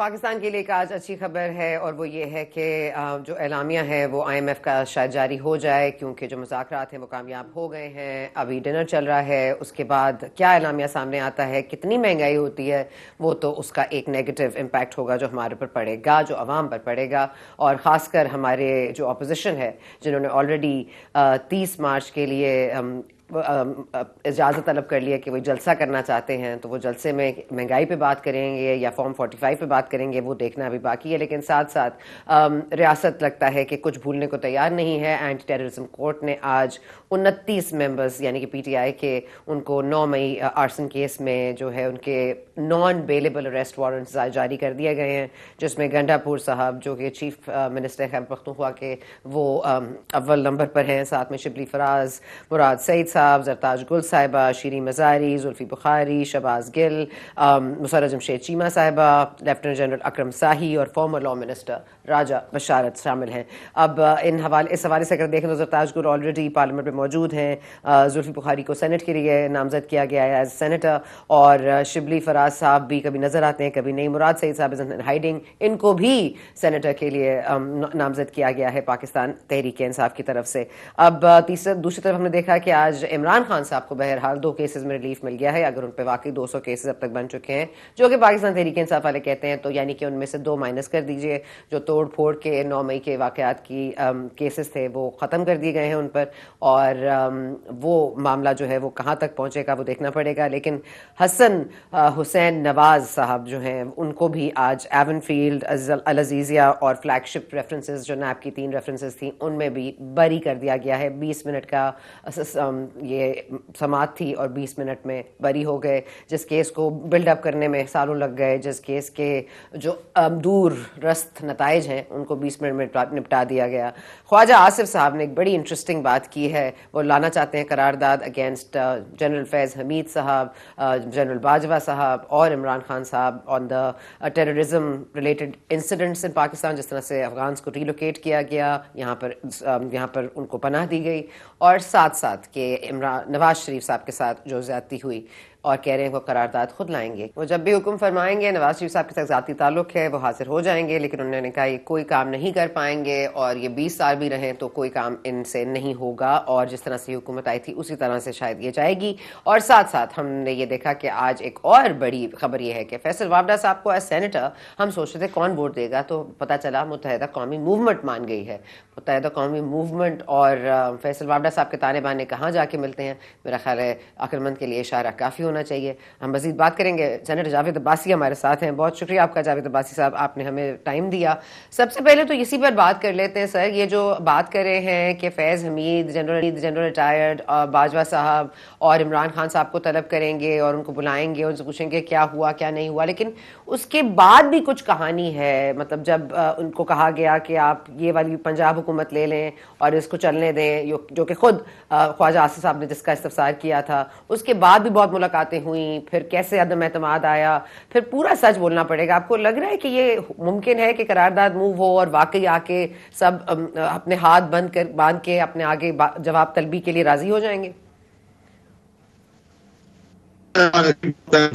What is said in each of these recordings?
पाकिस्तान के लिए एक आज अच्छी खबर है और वो ये है कि जो एलामिया है वो IMF का शायद जारी हो जाए, क्योंकि जो मुज़ाकरात हैं वो कामयाब हो गए हैं। अभी डिनर चल रहा है, उसके बाद क्या एलामिया सामने आता है, कितनी महंगाई होती है, वो तो उसका एक नेगेटिव इम्पैक्ट होगा जो हमारे पर पड़ेगा, जो अवाम पर पड़ेगा। और ख़ासकर हमारे जो अपोजिशन है, जिन्होंने ऑलरेडी 30 मार्च के लिए इजाज़त तलब कर लिया कि वो जलसा करना चाहते हैं, तो वो जलसे में महंगाई पे बात करेंगे या फॉर्म 45 पे बात करेंगे, वो देखना अभी बाकी है। लेकिन साथ साथ रियासत लगता है कि कुछ भूलने को तैयार नहीं है। एंटी टेररिज्म कोर्ट ने आज 29 मेंबर्स यानी कि PTI के उनको 9 मई आर्सन केस में जो है उनके नॉन बेलेबल अरेस्ट वारंट्स जारी कर दिए गए हैं, जिसमें गंडापुर साहब जो कि चीफ मिनिस्टर खैबर पख्तूनख्वा के वो अव्वल नंबर पर हैं, साथ में शिबली फराज, मुराद सईद साहब, जरताज गुल साहिबा, शीरी मज़ारी, जुल्फी बुखारी, शबाज गिल, मुसर्रत जमशेद चीमा साहिबा, लेफ्टिनेंट जनरल अकरम साही और फॉर्मर लॉ मिनिस्टर राजा बशारत शामिल हैं। अब इस हवाले से अगर देखें तो जरताज गुल ऑलरेडी पार्लियामेंट में मौजूद हैं। जुल्फी बुखारी को सेनेट के लिए नामजद किया गया है एज सेनेटर, और शिबली फराज साहब भी कभी नजर आते हैं कभी नहीं। मुराद सईद साहब इज हाइडिंग, इनको भी सेनेटर के लिए नामजद किया गया है पाकिस्तान तहरीक इंसाफ की तरफ से। अब दूसरी तरफ हमने देखा कि आज इमरान खान साहब को बहरहाल 2 केसेस में रिलीफ मिल गया है, अगर उन पर वाकई 200 केसेस अब तक बन चुके हैं जो कि पाकिस्तान तहरीक इंसाफ वाले कहते हैं, तो यानी कि उनमें से 2 माइनस कर दीजिए। जो तोड़ फोड़ के 9 मई के वाकयात की केसेस थे वो ख़त्म कर दिए गए हैं उन पर, और वो मामला जो है वो कहाँ तक पहुँचेगा वो देखना पड़ेगा। लेकिन हसन हुसैन नवाज साहब जो हैं उनको भी आज एवनफील्ड, अल अजीज़िया और फ्लैगशिप रेफरेंसेस जो नैब की 3 रेफरेंसेस थी उनमें भी बरी कर दिया गया है। 20 मिनट का ये समात थी और 20 मिनट में बरी हो गए। जिस केस को बिल्डअप करने में सालों लग गए, जिस केस के जो दूर रस्त नताइज हैं उनको 20 मिनट में निपटा दिया गया। ख्वाजा आसिफ साहब ने एक बड़ी इंटरेस्टिंग बात की है, वो लाना चाहते हैं करारदाद अगेंस्ट जनरल फैज़ हमीद साहब, जनरल बाजवा साहब और इमरान खान साहब on the terrorism related incidents इन पाकिस्तान, जिस तरह से अफगान्स को रिलोकेट किया गया, यहाँ पर उनको पनाह दी गई, और साथ साथ के नवाज शरीफ साहब के साथ जो ज्यादती हुई, और कह रहे हैं वो करारदाद खुद लाएंगे। वो जब भी हुक्म फरमाएंगे, नवाज शरीफ साहब के साथ ज़ाती ताल्लुक है, वो हाजिर हो जाएंगे। लेकिन उन्होंने कहा ये कोई काम नहीं कर पाएंगे और ये 20 साल भी रहें तो कोई काम इनसे नहीं होगा, और जिस तरह से हुकूमत आई थी उसी तरह से शायद ये जाएगी। और साथ साथ हमने ये देखा कि आज एक और बड़ी खबर ये है कि फैसल वावडा साहब को एज सेनेटर हम सोच रहे थे कौन वोट देगा, तो पता चला मुत्तहिदा कौमी मूवमेंट मान गई है। मुत्तहिदा कौमी मूवमेंट और फैसल वावडा साहब के ताने बाने कहाँ जाके मिलते हैं, मेरा ख्याल है अक्लमंद के लिए इशारा काफ़ी होना चाहिए। हम मजीद बात करेंगे। सेनेटर जावेद अब्बासी हमारे साथ हैं, बहुत शुक्रिया आपका जावेद अब्बासी साहब, आपने हमें टाइम दिया। सबसे पहले तो इसी पर बात कर लेते हैं सर, ये जो बात कर रहे हैं कि फैज़ हमीद जनरल रिटायर्ड और बाजवा साहब और इमरान खान साहब को तलब करेंगे और उनको बुलाएंगे, उनसे पूछेंगे क्या हुआ क्या नहीं हुआ, लेकिन उसके बाद भी कुछ कहानी है। मतलब जब उनको कहा गया कि आप ये वाली पंजाब हुकूमत ले लें और इसको चलने दें, जो कि खुद ख्वाजा आसिफ साहब ने जिसका इस्तफसार किया था, उसके बाद भी बहुत मुलाकातें हुई, फिर कैसे अदम एतमाद आया, फिर पूरा सच बोलना पड़ेगा। आपको लग रहा है कि ये मुमकिन है कि करारदाद मूव हो और वाकई आके सब अपने हाथ बांध के अपने आगे जवाब तलबी के लिए राजी हो जाएंगे?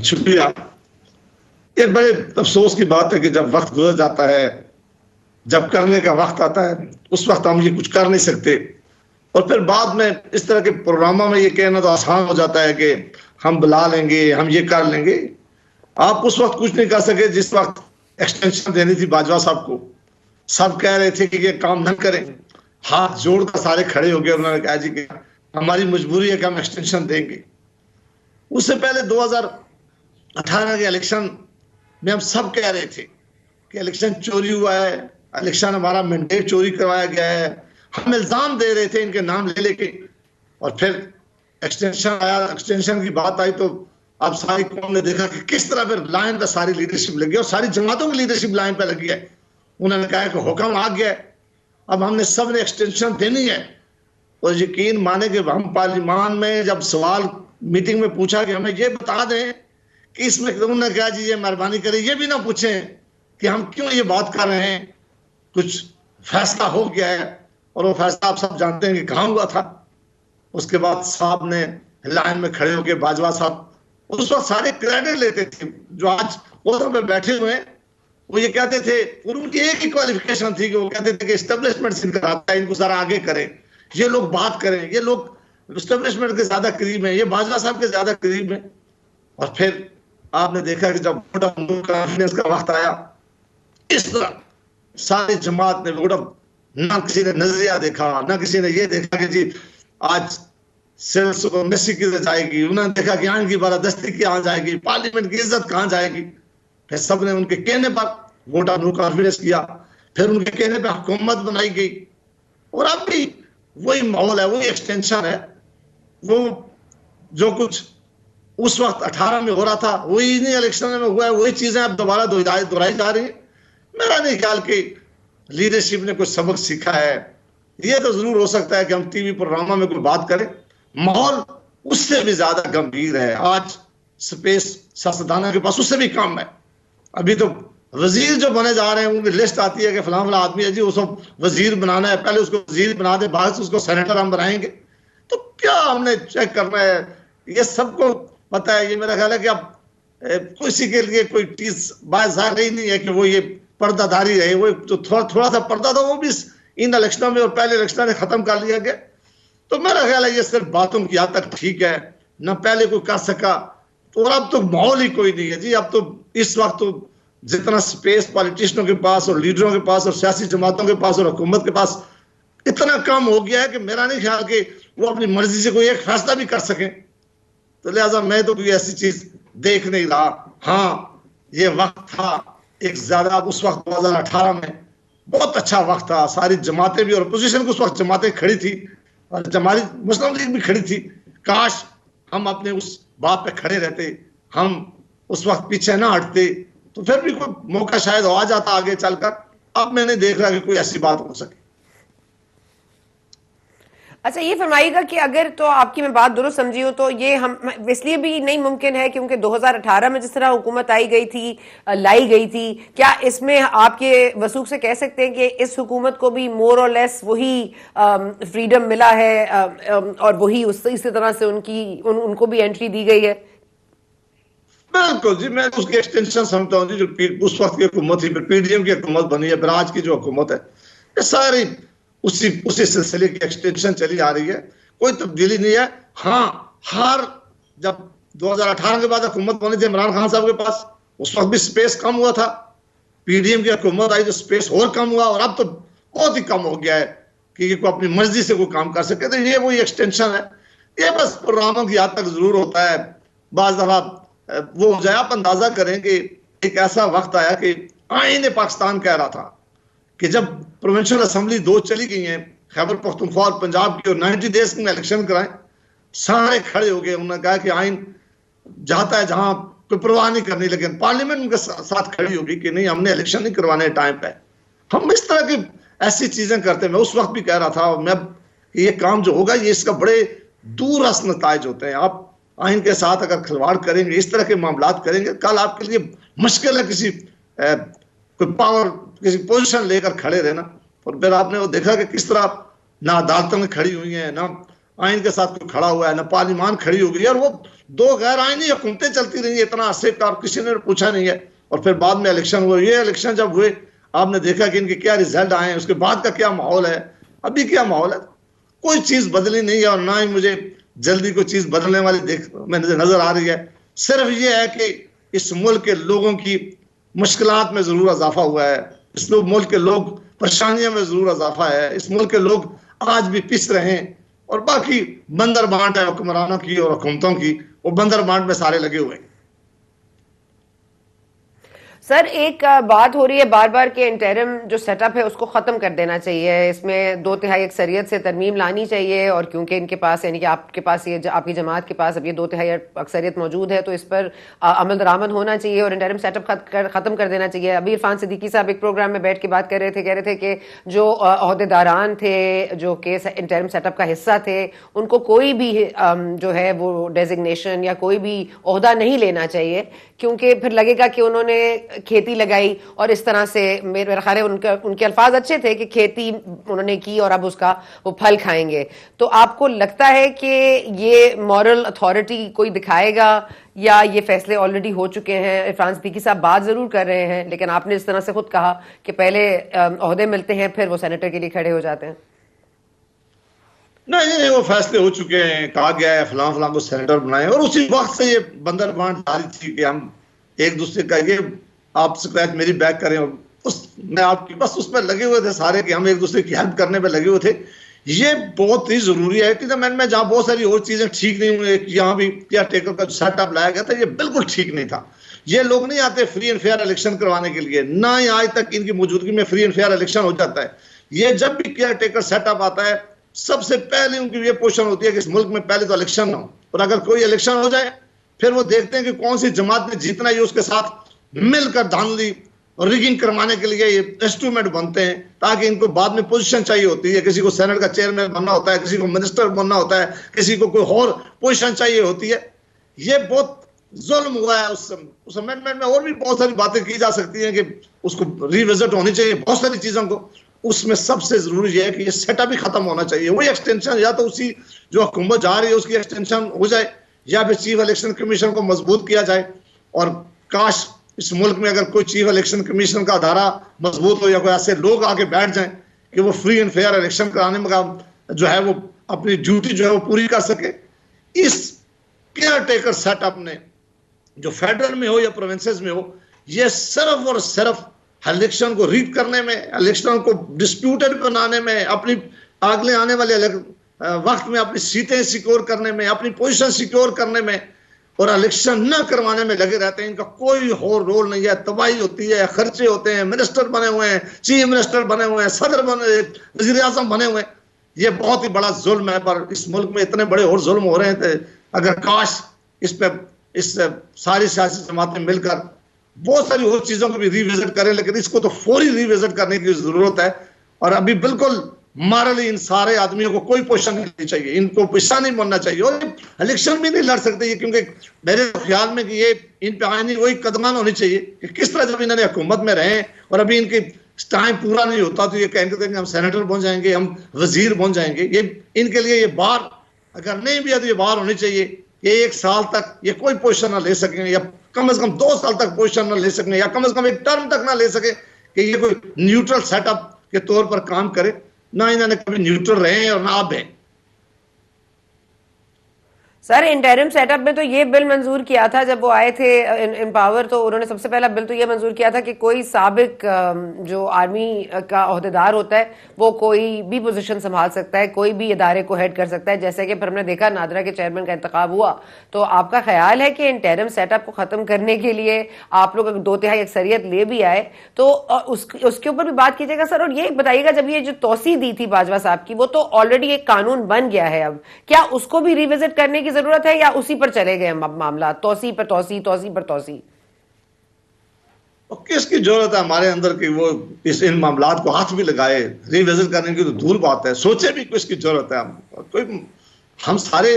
शुक्रिया। ये बड़े अफसोस की बात है कि जब वक्त गुजर जाता है, जब करने का वक्त आता है, उस वक्त हम ये कुछ कर नहीं सकते, और फिर बाद में इस तरह के प्रोग्रामों में ये कहना तो आसान हो जाता है कि हम बुला लेंगे, हम ये कर लेंगे। आप उस वक्त कुछ नहीं कर सके जिस वक्त एक्सटेंशन देनी थी बाजवा साहब को। सब कह रहे थे कि ये काम न करें, हाथ जोड़कर सारे खड़े हो गए। उन्होंने कहा जी कि हमारी मजबूरी है कि हम एक्सटेंशन देंगे। उससे पहले 2018 के इलेक्शन में हम सब कह रहे थे कि इलेक्शन चोरी हुआ है, इलेक्शन हमारा मैंडेट चोरी करवाया गया है। हम इल्जाम दे रहे थे इनके नाम ले लेके, और फिर एक्सटेंशन आया, एक्सटेंशन की बात आई तो अब सारी कौम ने देखा कि किस तरह फिर लाइन पे सारी लीडरशिप लगी और सारी जमातों की लीडरशिप लाइन पे लगी है। उन्होंने कहा कि हुक्म आ गया है, अब हमने सब ने एक्सटेंशन देनी है। और यकीन माने कि हम पार्लियामान में जब सवाल मीटिंग में पूछा कि हमें ये बता दें कि इसमें उन्होंने कहा जी ये मेहरबानी करें, ये भी ना पूछें कि हम क्यों ये बात कर रहे हैं, कुछ फैसला हो गया है। और वो फैसला आप सब जानते हैं कि कहाँ हुआ था। उसके बाद साहब ने लाइन में खड़े होकर, बाजवा साहब उस वक्त सारे क्रेडिट लेते थे, जो आज ओहदों पे बैठे हुए हैं वो ये कहते थे, और उनकी एक ही क्वालिफिकेशन थी कि वो कहते थे कि एस्टेब्लिशमेंट से इनका आता है, इनको जरा आगे करें, ये लोग बात करें, ये लोग एस्टेब्लिशमेंट के ज्यादा करीब हैं, ये बाजवा साहब के ज्यादा करीब हैं। और फिर आपने देखा कि जब वोट ऑफ नो कॉन्फिडेंस का वक्त आया, इस तरह सारी जमात ने वोट ऑफ, ना किसी ने नजरिया देखा, ना किसी ने ये देखा कि जी आज सेल्स को मेसी किधर जाएगी, उन्होंने देखा कि आइन की बारादस्ती कहाँ जाएगी, पार्लियामेंट की इज्जत कहाँ जाएगी। फिर सबने उनके कहने पर वोट ऑफ नो कॉन्फिडेंस किया, फिर उनके कहने पर हुकूमत बनाई गई। और अब भी वही माहौल है, वही एक्सटेंशन है, वो जो कुछ उस वक्त 18 में हो रहा था वही इन्हीं इलेक्शन में हुआ है, वही चीजें अब दोबारा दोहराई जा रही है। मेरा नहीं ख्याल कि लीडरशिप ने कुछ सबक सीखा है। ये तो जरूर हो सकता है कि हम टीवी प्रोग्रामों में कोई बात करें, माहौल उससे भी ज्यादा गंभीर है। आज स्पेस सियासतदानों के पास उससे भी कम है। अभी तो वजीर जो बने जा रहे हैं उनकी लिस्ट आती है कि फलां फलां आदमी है जी, उसको वजीर बनाना है, पहले उसको वजीर बना दे, बाद से उसको सेनेटर हम बनाएंगे। तो क्या हमने चेक करना है? ये सबको पता है। ये मेरा ख्याल है कि अब किसी के लिए कोई चीज बात जाहिर ही नहीं है कि वो ये पर्दादारी रहे। वो जो थोड़ा सा पर्दा था वो भी इन इलेक्शनों में और पहले इलेक्शन में खत्म कर लिया गया। तो मेरा ख्याल है ये सिर्फ बातों की हद तक ठीक है, ना पहले कोई कर सका। और अब तो माहौल ही कोई नहीं है जी। अब तो इस वक्त तो जितना स्पेस पॉलिटिशियनों के पास और लीडरों के पास और सियासी जमातों के पास और हुकूमत के पास इतना कम हो गया है कि मेरा नहीं ख्याल कि वो अपनी मर्जी से कोई एक फैसला भी कर सके। तो लिहाजा मैं तो कोई ऐसी चीज देख नहीं रहा। हाँ, ये वक्त था एक ज्यादा, उस वक्त 2018 में बहुत अच्छा वक्त था। सारी जमातें भी और अपोजिशन की उस वक्त जमातें खड़ी थी और हमारी मुस्लिम लीग भी खड़ी थी। काश हम अपने उस बात पे खड़े रहते, हम उस वक्त पीछे ना हटते, तो फिर भी कोई मौका शायद आ जाता आगे चलकर। अब मैं नहीं देख रहा कि कोई ऐसी बात हो सके। अच्छा, ये फरमाइएगा कि अगर तो आपकी मैं बात दुरुस्त समझी हो तो ये हम इसलिए भी नहीं मुमकिन है क्योंकि 2018 में जिस तरह हुकूमत आई गई थी, लाई गई थी, क्या इसमें आपके वसूख से कह सकते हैं कि इस हुकूमत को भी मोर और लेस वही फ्रीडम मिला है और वही इसी तरह से उनको भी एंट्री दी गई है? बिल्कुल जी, मैं उसकी एक्सटेंशन समझता हूँ जी। जो उस वक्त की हुकूमत थी, फिर पीडीएम की हुकूमत बनी है, फिर आज की जो हुकूमत है, ये सारी उसी सिलसिले की एक्सटेंशन चली आ रही है। कोई तब्दीली नहीं है। हाँ, हर जब 2018 के बाद हुकूमत बनी थी इमरान खान साहब के पास, उस वक्त भी स्पेस कम हुआ था। पीडीएम की हुकूमत आई तो स्पेस और कम हुआ, और अब तो बहुत ही कम हो गया है कि कोई अपनी मर्जी से कोई काम कर सके। तो ये वही एक्सटेंशन है। ये बस प्रोग्रामों की हद तक जरूर होता है। बाज दफा वो हो जाए, आप अंदाजा करें कि एक ऐसा वक्त आया कि आईने पाकिस्तान कह रहा था कि जब प्रोविंशियल असेंबली 2 चली गई हैं, खैबर पख्तूनख्वा और पंजाब की, और 90 डेज में इलेक्शन कराएं, सारे खड़े हो गए। उन्होंने कहा कि आइन जाता है जहां कोई परवाह नहीं करनी, लेकिन पार्लियामेंट उनके साथ खड़ी होगी कि नहीं, हमने इलेक्शन नहीं करवाने टाइम पे। हम इस तरह की ऐसी चीजें करते। मैं उस वक्त भी कह रहा था मैं ये काम जो होगा ये इसका बड़े दूरअस नताइज होते हैं। आप आइन के साथ अगर खिलवाड़ करेंगे, इस तरह के मामलात करेंगे, कल आपके लिए मुश्किल है किसी कोई पावर, किसी पोजीशन लेकर खड़े रहना। और फिर आपने वो देखा कि किस तरह ना अदालतें में खड़ी हुई हैं, ना आइन के साथ कोई खड़ा हुआ है, ना पार्लियामान खड़ी हो गई है, और वो 2 गैर आइनी हुकूमतें चलती रही इतना अरसे का, और किसी ने पूछा नहीं है। और फिर बाद में इलेक्शन हुए। ये इलेक्शन जब हुए, आपने देखा कि इनके क्या रिजल्ट आए हैं, उसके बाद का क्या माहौल है, अभी क्या माहौल है। कोई चीज बदली नहीं है, और ना ही मुझे जल्दी कोई चीज बदलने वाली नजर आ रही है। सिर्फ ये है कि इस मुल्क के लोगों की मुश्किलात में जरूर इजाफा हुआ है, इस मुल्क के लोग परेशानियों में जरूर इजाफा है, इस मुल्क के लोग आज भी पिस रहे हैं, और बाकी बंदर बांट है हुक्मरानों की और हुकूमतों की, वो बंदर बांट में सारे लगे हुए हैं। सर, एक बात हो रही है बार बार के इंटरिम जो सेटअप है उसको खत्म कर देना चाहिए, इसमें 2/3 अक्सरियत से तरमीम लानी चाहिए, और क्योंकि इनके पास यानी कि आपके पास ये आपकी जमात के पास अब ये 2/3 अक्सरियत मौजूद है, तो इस पर अमल दरामद होना चाहिए और इंटरिम सेटअप खत्म कर देना चाहिए। अभी इरफान सिद्दीकी साहब एक प्रोग्राम में बैठ के बात कर रहे थे, कह रहे थे कि जो अहदेदारान थे जो कि इंटरिम सेटअप का हिस्सा थे, उनको कोई भी जो है वो डेजिग्नेशन या कोई भी ओहदा नहीं लेना चाहिए, क्योंकि फिर लगेगा कि उन्होंने खेती लगाई और इस तरह से, मेरा ख्याल है उनके अल्फाज अच्छे थे कि खेती उन्होंने की और अब उसका वो फल खाएंगे। तो आपको लगता है कि ये मॉरल अथॉरिटी कोई दिखाएगा या ये फैसले ऑलरेडी हो चुके हैं? इरफान सिद्दीकी साहब बात जरूर कर रहे हैं, लेकिन आपने इस तरह से खुद कहा कि पहले ओहदे मिलते हैं फिर वो सेनेटर के लिए खड़े हो जाते हैं। नहीं नहीं, वो फैसले हो चुके हैं, कहा गया है फलां फलां को सेनेटर बनाए, और उसी वक्त से ये बंदर बांट जारी थी कि हम एक दूसरे का ये आप शिकायत मेरी बैक करें, और मैं आपकी बस उस पर लगे हुए थे सारे कि हम एक दूसरे की हेल्प करने में लगे हुए थे। ये बहुत ही जरूरी है कि में जहां बहुत सारी और चीजें ठीक नहीं हुई, यहाँ भी केयर टेकर का सेटअप लाया गया था, ये बिल्कुल ठीक नहीं था। ये लोग नहीं आते फ्री एंड फेयर इलेक्शन करवाने के लिए, ना ही आज तक इनकी मौजूदगी में फ्री एंड फेयर इलेक्शन हो जाता है। ये जब भी केयर टेकर सेटअप आता है, सबसे पहले उनकी ये पोजीशन होती है कि इस मुल्क में पहले तो इलेक्शन हो, और अगर कोई इलेक्शन हो जाए फिर वो देखते हैं कि कौन सी जमात ने जीतना है, उसके साथ मिलकर धांधली और रिगिंग करवाने के लिए ये इंस्ट्रूमेंट बनते हैं, ताकि इनको बाद में पोजीशन चाहिए होती है। किसी को सेनेट का चेयरमैन बनना होता है, किसी को मिनिस्टर बनना होता है, किसी को कोई और पोजीशन चाहिए होती है। ये बहुत जुल्म हुआ है उस अमेंडमेंट में। और भी बहुत सारी बातें की जा सकती हैं कि उसको रिविजिट होनी चाहिए बहुत सारी चीजों को। उसमें सबसे जरूरी है कि ये सेटअप ही खत्म होना चाहिए। वही एक्सटेंशन, या तो उसी जो हुकूमत जा रही है उसकी एक्सटेंशन हो जाए, या फिर चीफ इलेक्शन कमीशन को मजबूत किया जाए। और काश इस मुल्क में अगर कोई चीफ इलेक्शन कमीशन का अदारा मजबूत हो, या कोई ऐसे लोग आके बैठ जाएं कि वो फ्री एंड फेयर इलेक्शन कराने में जो है वो अपनी ड्यूटी जो है वो पूरी कर सके। इस केयर टेकर सेटअप ने, जो फेडरल में हो या प्रोविंसेस में हो, ये सिर्फ और सिर्फ इलेक्शन को रीड करने में, इलेक्शन को डिस्प्यूटेड बनाने में, अपनी अगले आने वाले वक्त में अपनी सीटें सिक्योर करने में, अपनी पोजीशन सिक्योर करने में, और इलेक्शन न करवाने में लगे रहते हैं। इनका कोई और रोल नहीं है। तबाही होती है, खर्चे होते हैं, मिनिस्टर बने हुए हैं, चीफ मिनिस्टर बने हुए हैं, सदर बने, वजीर आजम बने हुए हैं। ये बहुत ही बड़ा जुल्म है, पर इस मुल्क में इतने बड़े और जुल्म हो रहे थे। अगर काश इस सारी सियासी जमातें मिलकर बहुत सारी और चीजों को भी रिविजिट करें, लेकिन इसको तो फौरी रिविजिट करने की जरूरत है। और अभी बिल्कुल मॉरली इन सारे आदमियों को कोई पोजीशन नहीं चाहिए, इनको पैसा नहीं बनना चाहिए, और इलेक्शन भी नहीं लड़ सकते ये, क्योंकि मेरे ख्याल में कि ये इन पे आनी वही कदमान होनी चाहिए कि किस तरह जब इन्होंने हुकूमत में रहे और अभी इनके टाइम पूरा नहीं होता तो ये कहेंगे हम सेनेटर बन जाएंगे, हम वजीर बन जाएंगे। ये इनके लिए ये बार अगर नहीं भी है तो ये बार होनी चाहिए कि 1 साल तक ये कोई पोजीशन ना ले सकें, या कम से कम 2 साल तक पोजीशन ना ले सकें, या कम से कम एक टर्म तक ना ले सके कि ये कोई न्यूट्रल सेटअप के तौर पर काम करे। ना इन्होंने कभी न्यूट्रल रहे हैं और ना अब है। सर, इंटरिम सेटअप में तो ये बिल मंजूर किया था जब वो आए थे इन पावर, तो उन्होंने सबसे पहला बिल तो ये मंजूर किया था कि कोई साबिक जो आर्मी का ओहदेदार होता है वो कोई भी पोजीशन संभाल सकता है, कोई भी इदारे को हेड कर सकता है। जैसे कि फिर हमने देखा नादरा के चेयरमैन का इंतखाब हुआ। तो आपका ख्याल है कि इंटरिम सेटअप को खत्म करने के लिए आप लोग 2/3 अक्सरियत ले भी आए तो उसके ऊपर भी बात कीजिएगा सर। और ये बताइएगा, जब ये जो तोसी दी थी बाजवा साहब की, वो तो ऑलरेडी एक कानून बन गया है, अब क्या उसको भी रिविजिट करने की जरूरत है या उसी पर चले गए मामला, तोसी पर तोसी, तोसी पर तोसी? और किसकी जरूरत है हमारे अंदर कि वो इन मामलात को हाथ भी लगाए? रिविजिट करने की तो दूर बात है, सोचे भी किसकी जरूरत है? कोई हम सारे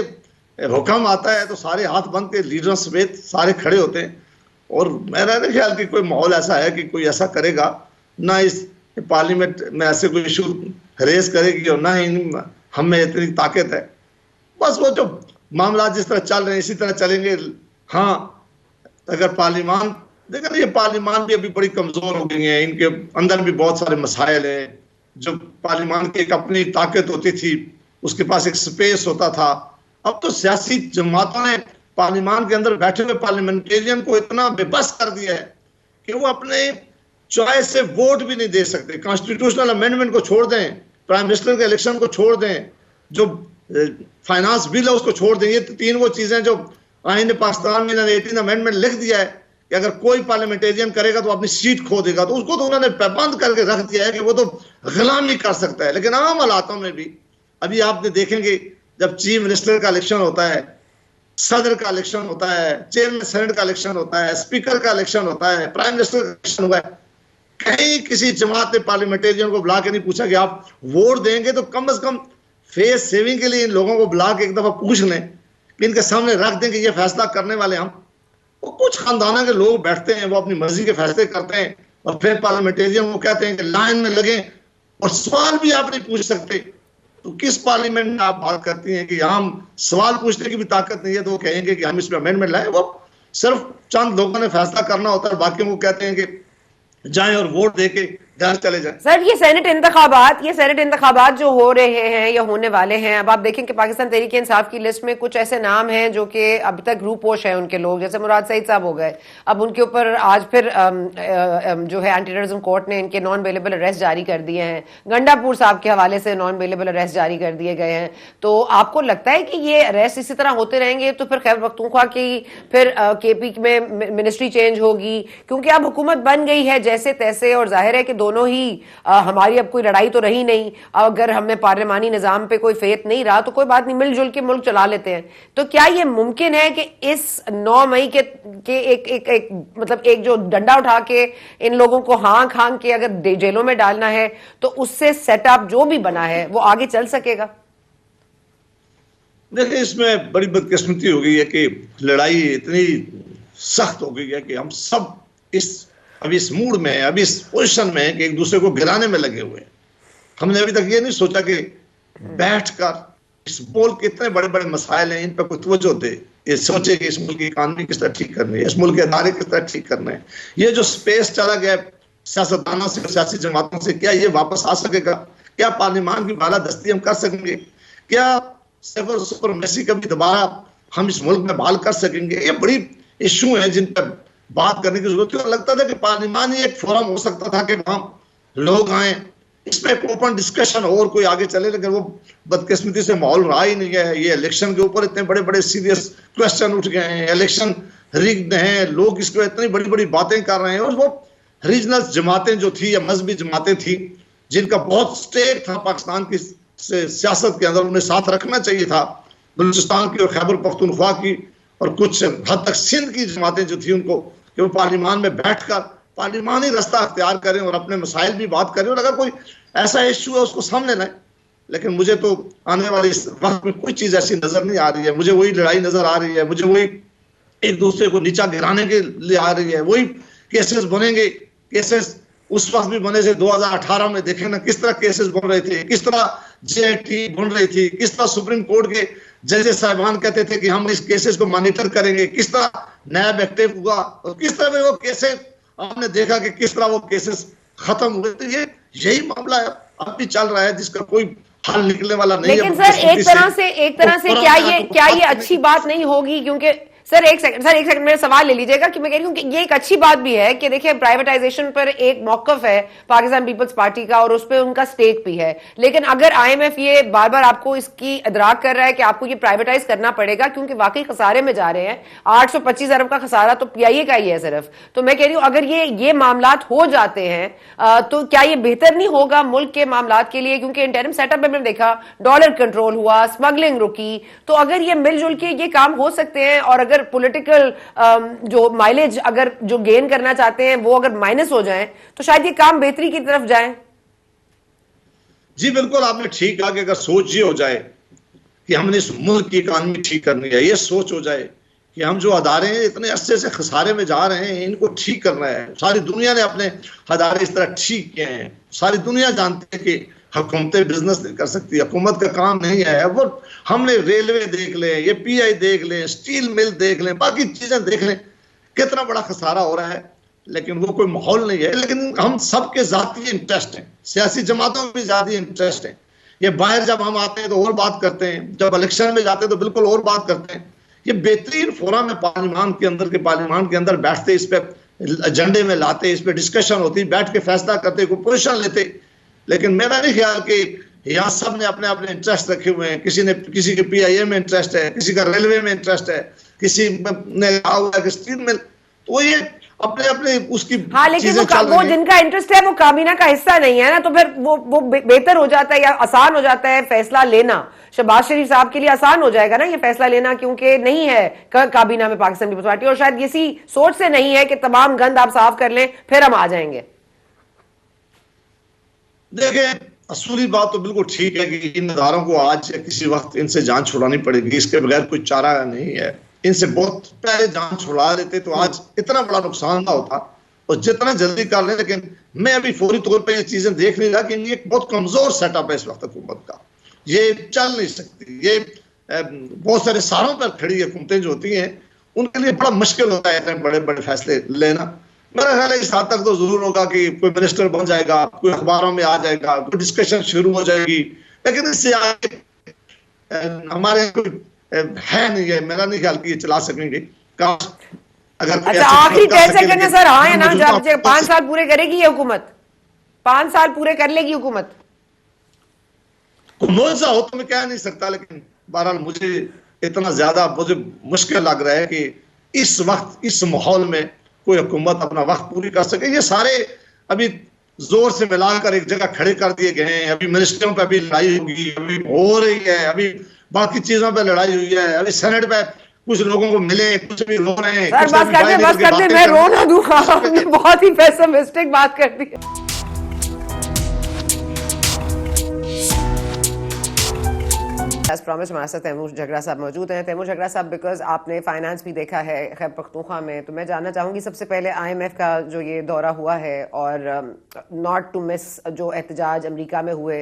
हुक्म आता है तो सारे हाथ बंद के लीडर समेत सारे खड़े होते हैं। और मेरा नहीं ख्याल कि कोई माहौल ऐसा है कि कोई ऐसा करेगा, ना इस पार्लियामेंट में ऐसे कोई इशू रेज करेगी और ना ही हम में इतनी ताकत है। बस वो जो मामला जिस तरह चल रहे हैं इसी तरह चलेंगे। हाँ, अगर पार्लियामान देखा, ये पार्लियामान भी अभी बड़ी कमजोर हो गई है, इनके अंदर भी बहुत सारे मसाइल हैं। जो पार्लियामान की एक अपनी ताकत होती थी, उसके पास एक स्पेस होता था, अब तो सियासी जमातों ने पार्लियामान के अंदर बैठे हुए पार्लियामेंटेरियन को इतना बेबस कर दिया है कि वो अपने चॉइस से वोट भी नहीं दे सकते। कॉन्स्टिट्यूशनल अमेंडमेंट को छोड़ दें, प्राइम मिनिस्टर के इलेक्शन को छोड़ दें, जो फाइनेंस बिल है उसको छोड़ दें, ये 3 वो चीजें जो आईन पाकिस्तान में 18 अमेंडमेंट लिख दिया है कि अगर कोई पार्लियामेंटेरियन करेगा तो अपनी सीट खो देगा, तो उसको तो उन्होंने पाबंद करके रख दिया है कि वो तो गुलामी कर सकता है। लेकिन आम हालातों में भी अभी आपने देखेंगे जब चीफ मिनिस्टर का इलेक्शन होता है, सदर का इलेक्शन होता है, चेयरमैन सेनेट का इलेक्शन होता है, स्पीकर का इलेक्शन होता है, प्राइम मिनिस्टर का इलेक्शन हुआ है, कहीं किसी जमात ने पार्लियामेंटेरियन को बुला के नहीं पूछा कि आप वोट देंगे तो कम से कम फेस सेविंग के लिए इन लोगों को बुला के एक दफा पूछ लें कि इनके सामने रख दें कि ये फैसला करने वाले हम। वो कुछ खानदाना के लोग बैठते हैं, वो अपनी मर्जी के फैसले करते हैं, और फिर पार्लियामेंटेरियन वो कहते हैं कि लाइन में लगे और सवाल भी आप नहीं पूछ सकते। तो किस पार्लियामेंट में आप बात करती हैं कि हम सवाल पूछने की भी ताकत नहीं है, तो वो कहेंगे कि हम इसमें अमेंडमेंट लाए। वो सिर्फ चंद लोगों ने फैसला करना होता है, बाकियों को कहते हैं कि जाएं और वोट दे के घर चले जाएं। सर ये सेनेट इंतखाबात जो हो रहे हैं या होने वाले हैं, अब आप देखें कि पाकिस्तान तहरीक इंसाफ की लिस्ट में कुछ ऐसे नाम हैं जो कि अभी तक रूपोश है उनके लोग, जैसे मुराद सईद साहब हो गए, अब उनके ऊपर आज फिर जो है एंटी टेररिज्म कोर्ट ने इनके नॉन बेलेबल अरेस्ट जारी कर दिए हैं, गंडापुर साहब के हवाले से नॉन बेलेबल अरेस्ट जारी कर दिए गए हैं। तो आपको लगता है कि ये अरेस्ट इसी तरह होते रहेंगे तो फिर खैबर पख्तूनख्वा की फिर केपी में मिनिस्ट्री चेंज होगी, क्योंकि अब हुकूमत बन गई है जैसे तैसे, और जाहिर है कि दोनों ही हमारी अब कोई लड़ाई तो रही नहीं, अगर हमें पार्लियामानी निजाम पे कोई फेथ नहीं रहा तो कोई बात नहीं, मिलजुल के मुल्क चला लेते हैं। तो क्या ये मुमकिन है कि इस 9 मई के एक मतलब एक जो डंडा उठा के इन लोगों को हाँक हाँक के अगर जेलों में डालना है तो उससे सेटअप जो भी बना है वो आगे चल सकेगा? देखिए, इसमें बड़ी बदकिस्मती हो गई है कि लड़ाई इतनी सख्त हो गई है कि हम सब अभी इस मूड में है, अभी इस पोजीशन में है कि एक दूसरे को गिराने में लगे हुए हैं। हमने अभी तक ये नहीं सोचा कि बैठकर इस मुल्क के इतने बड़े बड़े मसाइल हैं, इन पर कोई तवज्जो दे, ये सोचे कि इस मुल्क की इकानमी किस तरह ठीक करनी है, इस मुल्क के अदारे किस तरह ठीक करने हैं। ये जो स्पेस चला गया सियासतदानों से, सियासी जमातों से, क्या ये वापस आ सकेगा? क्या पार्लियामान की बालादस्ती हम कर सकेंगे? क्या सुपरमेसी कभी दोबारा हम इस मुल्क में बहाल कर सकेंगे? ये बड़ी इशू है जिन पर बात करने की जरूरत है। लगता था कि पार्लियामान ही एक फोरम हो सकता था कि वहां लोग आए, इसमें एक ओपन डिस्कशन और कोई आगे चले, लेकिन वो बदकिस्मती से माहौल रहा ही नहीं है। ये इलेक्शन के ऊपर इतने बड़े बड़े सीरियस क्वेश्चन उठ गए हैं, इलेक्शन रिग्ड हैं, लोग इसको इतनी बड़ी बड़ी बातें कर रहे हैं। और वो रीजनल जमातें जो थी या मजहबी जमातें थी जिनका बहुत स्टेक था पाकिस्तान की सियासत के अंदर, उन्हें साथ रखना चाहिए था। बलूचिस्तान की और खैबर पख्तूनख्वा की और कुछ हद तक सिंध की जमातें जो थी, उनको कि वो पार्लियामान में बैठकर पार्लियामानी रास्ता अख्तियार करें और अपने मसाइल भी बात करें, और अगर कोई ऐसा इशू है उसको सामने लाएं। लेकिन मुझे तो आने वाले इस वक्त में कोई चीज ऐसी नजर नहीं आ रही है। मुझे वही लड़ाई नजर आ रही है, मुझे वही एक दूसरे को नीचा गिराने के लिए आ रही है। वही केसेस बनेंगे, केसेस उस वक्त भी बने थे 2018 में, देखे ना किस तरह केसेस बन रहे थे, किस तरह जेटी बन रही थी, किस तरह सुप्रीम कोर्ट के जजेस साहिबान कहते थे कि हम इस केसेस को मॉनिटर करेंगे, किस तरह नैब एक्टिव हुआ और किस तरह वो केसेस हमने देखा कि किस तरह वो केसेस खत्म हुए। तो ये यही मामला अब भी चल रहा है जिसका कोई हल निकलने वाला नहीं है। लेकिन सर एक तरह से क्या ये अच्छी बात नहीं होगी? क्योंकि सर एक सेकंड मेरा सवाल ले लीजिएगा कि मैं कह रही हूँ कि ये एक अच्छी बात भी है कि देखिए प्राइवेटाइजेशन पर एक मौकफ है पाकिस्तान पीपल्स पार्टी का और उस पर उनका स्टेक भी है, लेकिन अगर आईएमएफ ये बार बार आपको इसकी इदराक कर रहा है कि आपको ये प्राइवेटाइज करना पड़ेगा क्योंकि वाकई खसारे में जा रहे हैं, 825 अरब का खसारा तो पीआईए का ही है सिर्फ। तो मैं कह रही हूँ अगर ये मामलात हो जाते हैं तो क्या ये बेहतर नहीं होगा मुल्क के मामलात के लिए? क्योंकि इंटरिम सेटअप में मैंने देखा डॉलर कंट्रोल हुआ, स्मगलिंग रुकी, तो अगर ये मिलजुल के ये काम हो सकते हैं और अगर पॉलिटिकल जो माइलेज अगर जो गेन करना चाहते हैं वो अगर माइनस हो जाए तो शायद ये काम बेहतरी की तरफ जाए। जी बिल्कुल, आपने ठीक कहा कि अगर सोच ये हो जाए कि हमने इस मुल्क की इकानमी ठीक करनी है, ये सोच हो जाए कि हम जो अदारे हैं इतने अरसे से खसारे में जा रहे हैं इनको ठीक करना है। सारी दुनिया ने अपने अदारे इस तरह ठीक किए हैं, सारी दुनिया जानती है कि हुकूमतें बिजनेस नहीं कर सकती, हुकूमत का काम नहीं है। वो हमने रेलवे देख लें, ये पीआई देख लें, स्टील मिल देख लें, बाकी चीजें देख लें, कितना बड़ा खसारा हो रहा है, लेकिन वो कोई माहौल नहीं है। लेकिन हम सबके जाती इंटरेस्ट हैं, सियासी जमातों में भी ज्यादा इंटरेस्ट है। ये बाहर जब हम आते हैं तो और बात करते हैं, जब इलेक्शन में जाते हैं तो बिल्कुल और बात करते हैं। ये बेहतरीन फोरम है पार्लियामान के अंदर बैठते, इस पे एजेंडे में लाते, इस पे डिस्कशन होती, बैठ के फैसला करते, कोई पोजिशन लेते। लेकिन मेरा नहीं ख्याल कि यहाँ सब ने अपने अपने इंटरेस्ट रखे हुए हैं। किसी के पीआईए में इंटरेस्ट है, किसी का रेलवे में इंटरेस्ट है, किसी ने कहा हुआ है कि स्टील मिल, तो ये अपने अपने उसकी हाँ, लेकिन वो जिनका इंटरेस्ट है वो काबीना का हिस्सा नहीं है ना, तो फिर वो बेहतर हो जाता है या आसान हो जाता है फैसला लेना। शहबाज शरीफ साहब के लिए आसान हो जाएगा ना ये फैसला लेना, क्योंकि नहीं है काबीना में पाकिस्तान पीपल्स पार्टी, और शायद इसी सोच से नहीं है कि तमाम गंद आप साफ कर लें फिर हम आ जाएंगे। देखिए, असूली बात तो बिल्कुल ठीक है कि इन अदारों को आज या किसी वक्त इनसे जान छुड़ानी पड़ेगी, इसके बगैर कोई चारा नहीं है। इनसे बहुत पहले जान छुड़ा लेते तो आज इतना बड़ा नुकसान ना होता, और जितना जल्दी कर ले। लेकिन मैं अभी फौरी तौर पे ये चीजें देख नहीं रहा कि ये एक बहुत कमजोर सेटअप है इस वक्त हुकूमत का, ये चल नहीं सकती। ये बहुत सारे सालों पर खड़ी हुकूमतें जो होती हैं उनके लिए बड़ा मुश्किल होता है इतने बड़े बड़े फैसले लेना। मेरा ख्याल है इस हद तक तो जरूर होगा कि कोई मिनिस्टर बन जाएगा, कोई अखबारों में आ जाएगा, कोई डिस्कशन शुरू हो जाएगी, लेकिन इससे आगे हमारे कोई है नहीं है। मेरा नहीं ख्याल कि ये चला सकेंगे। अगर अच्छा, आखिरी 10 सेकंड में सर, हाँ या ना जवाब दीजिए। 5 साल पूरे करेगी ये हुकूमत? 5 साल पूरे कर लेगी हुकूमत? मुआवजा हो तो मैं कह नहीं सकता, लेकिन बहरहाल मुझे इतना ज्यादा मुझे मुश्किल लग रहा है कि इस वक्त इस माहौल में कोई हुकूमत अपना वक्त पूरी कर सके। ये सारे अभी जोर से मिलाकर एक जगह खड़े कर दिए गए हैं। अभी मिनिस्टरों पर भी लड़ाई होगी, अभी हो रही है, अभी बाकी चीजों पर लड़ाई हुई है, अभी सेनेट पे कुछ लोगों को मिले, कुछ भी रो रहे हैं। सर बस कर दे, मैं रो ना दूंगा, आपने बहुत ही पेसिमिस्टिक बात कर दी। एज प्रॉमिस हमारे साथ तैमूर झगड़ा साहब मौजूद हैं। तैमूर झगड़ा साहब, बिकॉज आपने फाइनेंस भी देखा है खैबर पख्तूनख्वा में, तो मैं जानना चाहूँगी सबसे पहले IMF का जो ये दौरा हुआ है और नॉट टू मिस जो एहतजाज अमेरिका में हुए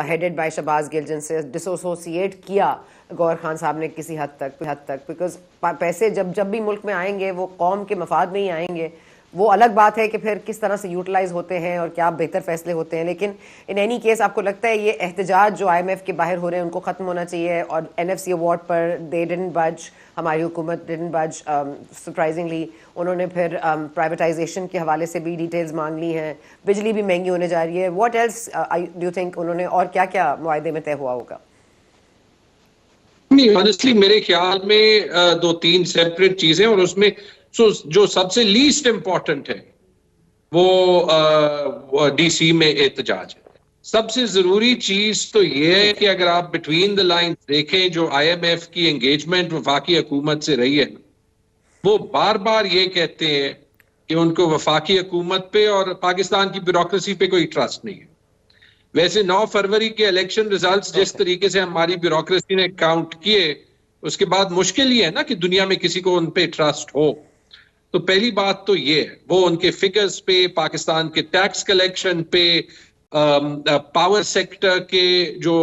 हेडेड बाय शहबाज गिल, जिनसे डिसोसिएट किया गौहर खान साहब ने किसी हद तक, बिकॉज पैसे जब भी मुल्क में आएंगे वो कौम के मफाद में ही आएंगे। वो अलग बात है कि फिर किस तरह से यूटिलाइज होते हैं और क्या बेहतर फैसले होते हैं, लेकिन इन एनी केस आपको लगता है ये एहतजाज जो IMF के बाहर हो रहे हैं उनको ख़त्म होना चाहिए? और NFC अवार्ड पर दे डिडंट बज, हमारी हुकूमत डिडंट बज। सरप्राइजिंगली उन्होंने फिर प्राइवेटाइजेशन के हवाले से भी डिटेल्स मांग ली हैं, बिजली भी महंगी होने जा रही है। What else do you think उन्होंने और क्या क्या मुआहदे में तय हुआ होगा? नहीं, ऑनेस्टली मेरे ख्याल में 2-3 सेपरेट चीजें, और उसमें जो सबसे लीस्ट इंपॉर्टेंट है वो DC में एहतजाज है। सबसे जरूरी चीज तो ये है कि अगर आप बिटवीन द लाइंस देखें, जो IMF की एंगेजमेंट वफाकी हुकूमत से रही है, वो बार बार ये कहते हैं कि उनको वफाकी हुकूमत पे और पाकिस्तान की ब्यूरोक्रेसी पे कोई ट्रस्ट नहीं है। वैसे 9 फरवरी के इलेक्शन रिजल्ट्स जिस तरीके से हमारी ब्यूरोक्रेसी ने काउंट किए, उसके बाद मुश्किल ही है ना कि दुनिया में किसी को उन पे ट्रस्ट हो। तो पहली बात तो ये है, वो उनके फिगर्स पे, पाकिस्तान के टैक्स कलेक्शन पे, पावर सेक्टर के जो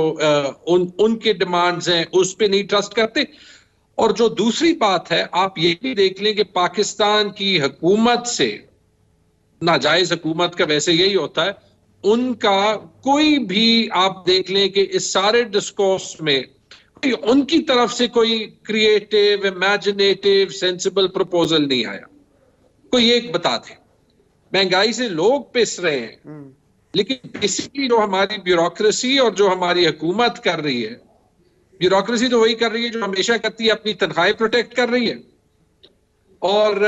उनके डिमांड्स हैं उस पे नहीं ट्रस्ट करते। और जो दूसरी बात है, आप ये भी देख लें कि पाकिस्तान की हुकूमत से, नाजायज हुकूमत का वैसे यही होता है, उनका कोई भी आप देख लें कि इस सारे डिस्कोर्स में उनकी तरफ से कोई क्रिएटिव, इमेजिनेटिव, सेंसिबल प्रपोजल नहीं आया। कोई एक बता दे, महंगाई से लोग पिस रहे हैं, लेकिन बेसिकली जो हमारी ब्यूरोक्रेसी और जो हमारी हुकूमत कर रही है, ब्यूरोक्रेसी तो वही कर रही है जो हमेशा करती है, अपनी तनख्वाहें प्रोटेक्ट कर रही है। और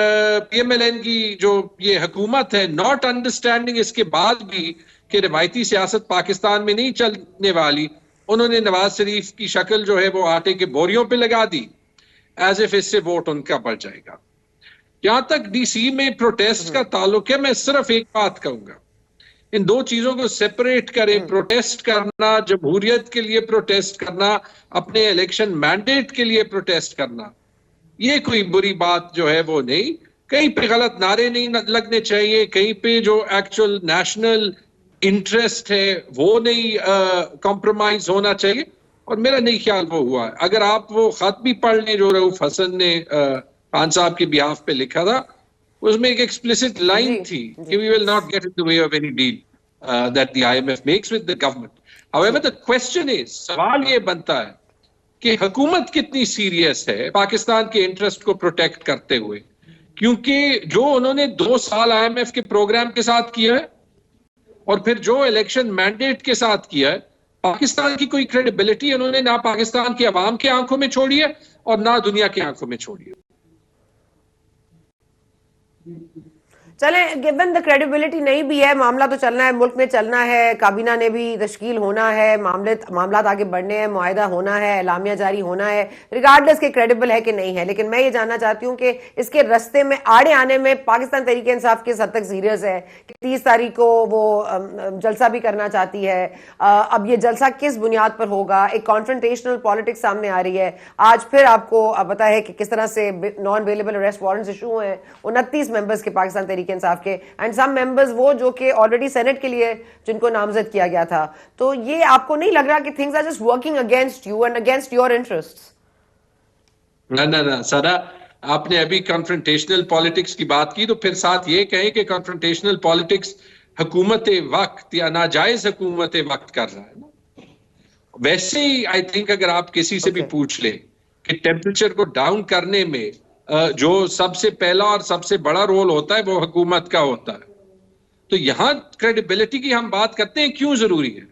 PMLN की जो ये हुकूमत है, नॉट अंडरस्टैंडिंग इसके बाद भी कि रिवायती सियासत पाकिस्तान में नहीं चलने वाली, उन्होंने नवाज शरीफ की शक्ल जो है वो आटे के बोरियों पे लगा दी, एज इफ इससे वोट उनका बढ़ जाएगा। यहां तक DC में प्रोटेस्ट का ताल्लुक है, मैं सिर्फ एक बात कहूंगा, इन दो चीजों को सेपरेट करें। प्रोटेस्ट करना, जमहूरियत के लिए प्रोटेस्ट करना, अपने इलेक्शन मैंडेट के लिए प्रोटेस्ट करना, ये कोई बुरी बात जो है वो नहीं। कहीं पे गलत नारे नहीं लगने चाहिए, कहीं पे जो एक्चुअल नेशनल इंटरेस्ट है वो नहीं कॉम्प्रोमाइज होना चाहिए, और मेरा नहीं ख्याल वो हुआ है। अगर आप वो खत भी पढ़ लें जो रऊफ हसन ने खान साहब के बिहाफ पे लिखा था, उसमें एक एक्सप्लिसिट लाइन थी कि we will not get in the way of any deal that the IMF makes with the government. However the question is, सवाल ये बनता है कि हुकूमत कितनी सीरियस है पाकिस्तान के इंटरेस्ट को प्रोटेक्ट करते हुए, क्योंकि जो उन्होंने 2 साल IMF के प्रोग्राम के साथ किया है और फिर जो इलेक्शन मैंडेट के साथ किया है, पाकिस्तान की कोई क्रेडिबिलिटी उन्होंने ना पाकिस्तान की आवाम की आंखों में छोड़ी है और ना दुनिया की आंखों में छोड़ी है। चले, गिवन द क्रेडिबिलिटी नहीं भी है, मामला तो चलना है, मुल्क में चलना है, काबीना ने भी तश्कील होना है, मामला आगे बढ़ने हैं, मुआहदा होना है, एलामिया जारी होना है, रिगार्डलेस के क्रेडिबल है कि नहीं है। लेकिन मैं ये जानना चाहती हूँ कि इसके रस्ते में आड़े आने में पाकिस्तान तहरीक इंसाफ किस हद तक सीरियस है कि 30 तारीख को वो जलसा भी करना चाहती है। अब ये जलसा किस बुनियाद पर होगा? एक कॉन्फ्रंटेशनल पॉलिटिक्स सामने आ रही है। आज फिर आपको पता है कि किस तरह से non available arrest warrants issue हुए हैं 29 मेंबर्स के पाकिस्तान तहरीक इंसाफ के, एंड सम मेंबर्स वो जो कि ऑलरेडी सेनेट के लिए जिनको नामजद किया गया था। तो ये आपको नहीं लग रहा कि things are just working against you and against your interests? ना सारा, आपने अभी कॉन्फ्रंटेशनल पॉलिटिक्स की बात की, तो फिर साथ ये कहें कि कॉन्फ्रंटेशनल पॉलिटिक्स हुकूमत वक्त या नाजायज हुकूमत वक्त कर रहा है ना। वैसे ही आई थिंक अगर आप किसी से भी पूछ ले कि टेम्परेचर को डाउन करने में जो सबसे पहला और सबसे बड़ा रोल होता है वो हुकूमत का होता है। तो यहां क्रेडिबिलिटी की हम बात करते हैं, क्यों जरूरी है?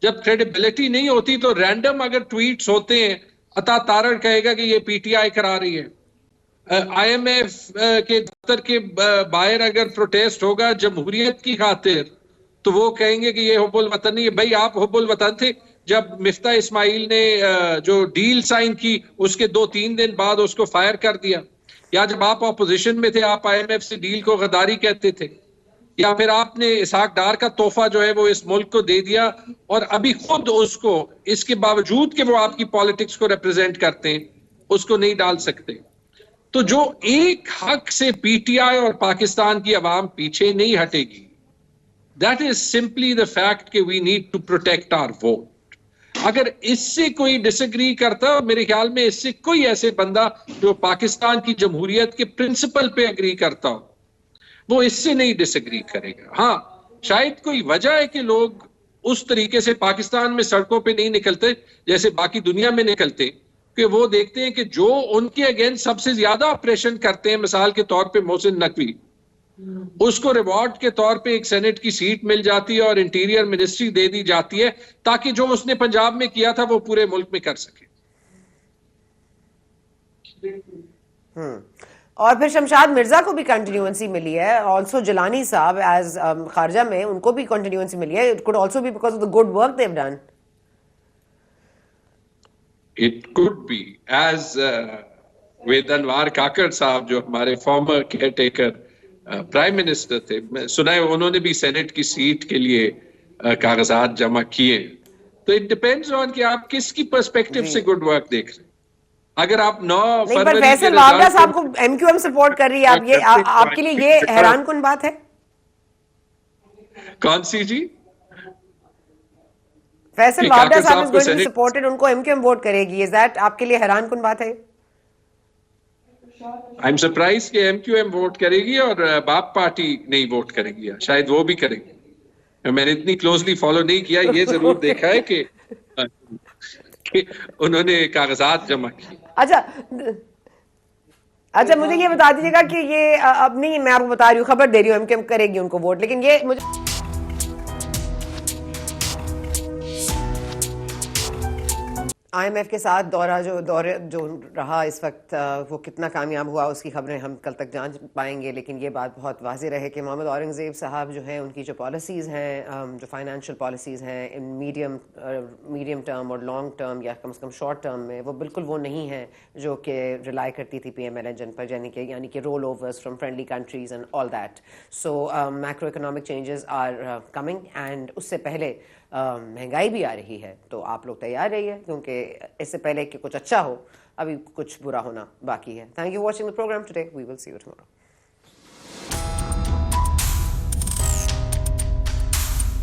जब क्रेडिबिलिटी नहीं होती तो रैंडम अगर ट्वीट्स होते हैं, अता तारड़ कहेगा कि ये पीटीआई करा रही है, आईएमएफ के दफ्तर के बाहर अगर प्रोटेस्ट होगा जमहूरियत की खातिर तो वो कहेंगे कि ये हुब्बुल वतन नहीं है। भाई आप हुब्बुल वतन थे जब मिफ्ता इस्माइल ने जो डील साइन की उसके 2-3 दिन बाद उसको फायर कर दिया, या जब आप ऑपोजिशन में थे आप आईएमएफ से डील को गद्दारी कहते थे, या फिर आपने इसहाक डार का तोहफा जो है वो इस मुल्क को दे दिया और अभी खुद उसको, इसके बावजूद कि वो आपकी पॉलिटिक्स को रिप्रेजेंट करते हैं, उसको नहीं डाल सकते। तो जो एक हक से पीटीआई और पाकिस्तान की आवाम पीछे नहीं हटेगी, that is simply the fact कि we need to protect our vote. अगर इससे कोई डिसएग्री करता, मेरे ख्याल में इससे कोई ऐसे बंदा जो पाकिस्तान की जमहूरियत के प्रिंसिपल पे एग्री करता हो, वो इससे नहीं डिसएग्री करेगा। हाँ, शायद कोई वजह है कि लोग उस तरीके से पाकिस्तान में सड़कों पे नहीं निकलते जैसे बाकी दुनिया में निकलते, कि वो देखते हैं कि जो उनके अगेंस्ट सबसे ज्यादा ऑपरेशन करते हैं, मिसाल के तौर पे मोहसिन नकवी, उसको रिवॉर्ड के तौर पे एक सेनेट की सीट मिल जाती है और इंटीरियर मिनिस्ट्री दे दी जाती है ताकि जो उसने पंजाब में किया था वो पूरे मुल्क में कर सके। और फिर शमशाद मिर्जा को भी कंटिन्यूएंसी मिली है, ऑल्सो जिलानी साहब एज खारजा में उनको भी कंटिन्यूएंसी मिली है। It could also be because of the good work they have done. It could be as with Anwaar Kakar साहब जो हमारे फॉर्मर केयरटेकर प्राइम मिनिस्टर थे, मैं सुना है उन्होंने भी सेनेट की सीट के लिए कागजात जमा किए। तो इट डिपेंड्स ऑन कि आप किसकी पर्सपेक्टिव से गुड वर्क देख रहे हैं। अगर आप 9 फरवरी फैसल वावड़ा साहब को एमक्यूएम सपोर्ट कर रही है, आप ये आपके लिए ये हैरान कुन बात है? कौन सी जी? फैसल वावड़ा साहब is going to be supported, उनको एमक्यूएम वोट करेगी, इज दैट आपके लिए हैरान कुन बात है? आई एम सरप्राइज कि एमक्यूएम वोट करेगी और बाप पार्टी नहीं वोट करेगी, शायद वो भी करेगी। मैंने इतनी क्लोजली फॉलो नहीं किया, ये जरूर देखा है कि उन्होंने कागजात जमा किए। अच्छा मुझे ये बता दीजिएगा कि ये अब नहीं, मैं आपको बता रही हूँ, खबर दे रही हूँ, एमक्यूएम करेगी उनको वोट, लेकिन ये मुझे आईएमएफ के साथ दौरे जो रहा इस वक्त वो कितना कामयाब हुआ उसकी खबरें हम कल तक जान पाएंगे। लेकिन ये बात बहुत वाज़ेह रहे कि मोहम्मद औरंगज़ेब साहब जो हैं उनकी जो पॉलिसीज़ हैं, जो फाइनेंशियल पॉलिसीज़ हैं इन मीडियम टर्म और लॉन्ग टर्म या कम से कम शॉर्ट टर्म में, वो बिल्कुल वो नहीं है जो कि रिलाई करती थी PMLN पर, यानी कि roll overs from friendly countries and all that. So macro economic changes are coming and उससे पहले महंगाई भी आ रही है। तो आप लोग तैयार रहिए क्योंकि इससे पहले कि कुछ अच्छा हो अभी कुछ बुरा होना बाकी है। Thank you watching the program today, we will see you tomorrow.